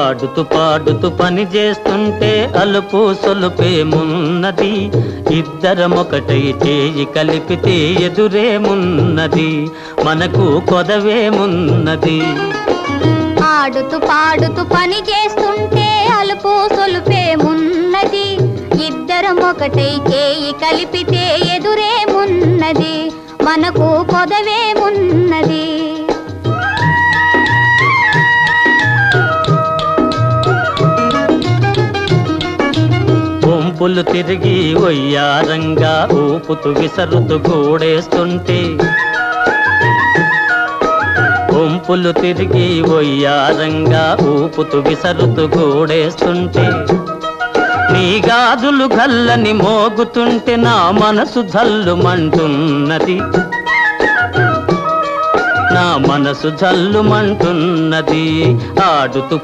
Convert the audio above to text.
ఆడుతూ పాడుతూ పని చేస్తుంటే అలుపు సొలుపేమున్నది, ఇద్దరమొకటై చేయి కలిపితే ఎదురేమున్నది, మనకు కొదవేమున్నది. ఆడుతూ పాడుతూ పని చేస్తుంటే అలుపు సొలుపేమున్నది, ఇద్దరమొకటై చేయి కలిపితే ఎదురేమున్నది, మనకు కొదవేమున్నది. వంపులు తిరిగి వయ్యారంగా ఊపుతూ విసరుతూ కూడేస్తుంటే, వంపులు తిరిగి వయ్యారంగా ఊపుతూ విసరుతూ కూడేస్తుంటే, నీ గాజులు గల్లని మోగుతుంటే నా మనసు జల్లుమంటున్నది, నా మనసు జల్లుమంటున్నది. ఆడుతూ